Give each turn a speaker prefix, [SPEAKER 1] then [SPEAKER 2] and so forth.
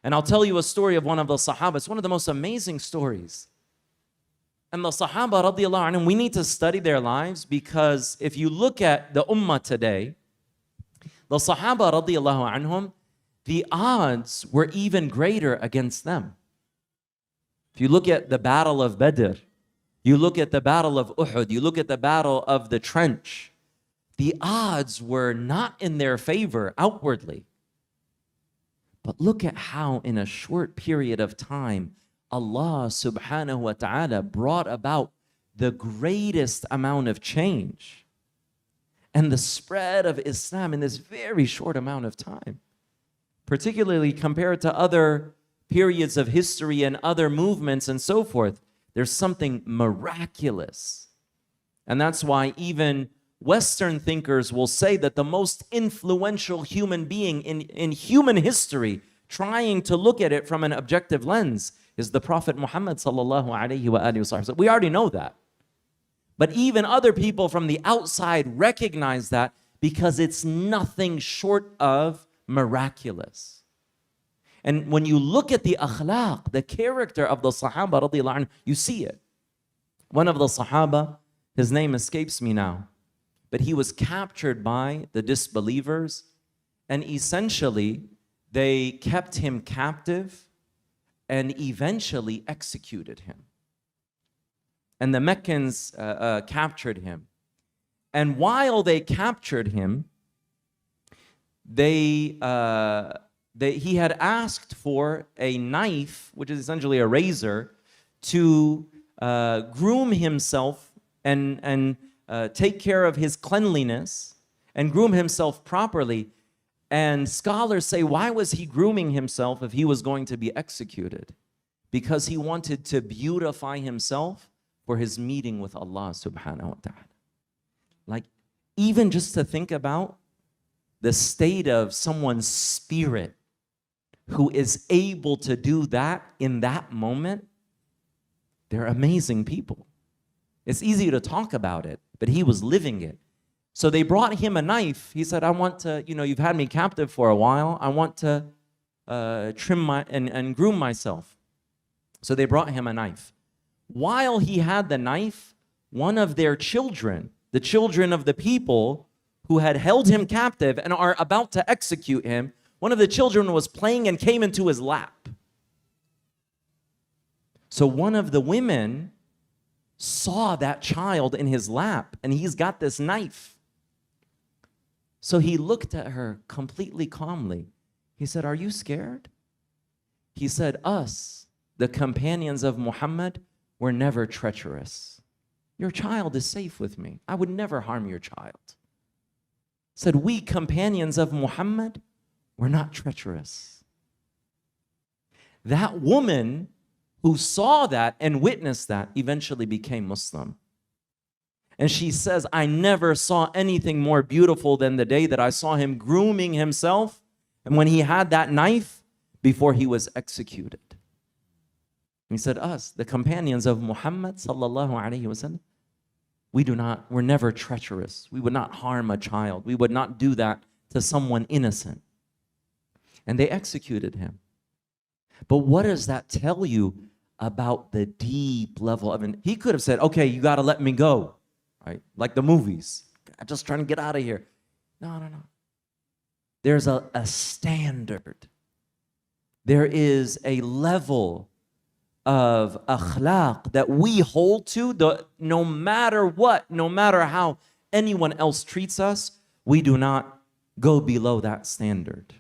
[SPEAKER 1] And I'll tell you a story of one of the Sahaba. It's one of the most amazing stories. And the Sahaba, radiallahu anhum, we need to study their lives, because if you look at the Ummah today, the Sahaba, radiallahu anhum, the odds were even greater against them. If you look at the Battle of Badr, you look at the Battle of Uhud, you look at the Battle of the Trench, the odds were not in their favor outwardly. But look at how in a short period of time, Allah subhanahu wa ta'ala brought about the greatest amount of change and the spread of Islam in this very short amount of time. Particularly compared to other periods of history and other movements and so forth, there's something miraculous. And that's why even Western thinkers will say that the most influential human being in human history, trying to look at it from an objective lens, is the Prophet Muhammad sallallahu alaihi wasallam. We already know that. But even other people from the outside recognize that, because it's nothing short of miraculous. And when you look at the akhlaq, the character of the Sahaba radiallahu anhu, you see it. One of the Sahaba, his name escapes me now, but he was captured by the disbelievers, and essentially they kept him captive and eventually executed him. And the Meccans captured him. And while they captured him, he had asked for a knife, which is essentially a razor, to groom himself and take care of his cleanliness and groom himself properly. And scholars say, why was he grooming himself if he was going to be executed? Because he wanted to beautify himself for his meeting with Allah subhanahu wa ta'ala. Like, even just to think about the state of someone's spirit who is able to do that in that moment, they're amazing people. It's easy to talk about it, but he was living it. So they brought him a knife. He said, I want to, you've had me captive for a while. I want to trim and groom myself. So they brought him a knife. While he had the knife, one of their children, the children of the people who had held him captive and are about to execute him, one of the children was playing and came into his lap. So one of the women saw that child in his lap, and he's got this knife. So he looked at her completely calmly. He said, are you scared? He said, us, the companions of Muhammad, were never treacherous. Your child is safe with me. I would never harm your child. Said, we companions of Muhammad were not treacherous. That woman who saw that and witnessed that eventually became Muslim. And she says, I never saw anything more beautiful than the day that I saw him grooming himself, and when he had that knife before he was executed. He said, us, the companions of Muhammad sallallahu alaihi wasallam, we're never treacherous. We would not harm a child. We would not do that to someone innocent. And they executed him. But what does that tell you about the deep level of it? He could have said, okay, you got to let me go, right? Like the movies. I'm just trying to get out of here. No. There's a standard. There is a level of akhlaq that we hold to, no matter what, no matter how anyone else treats us, we do not go below that standard.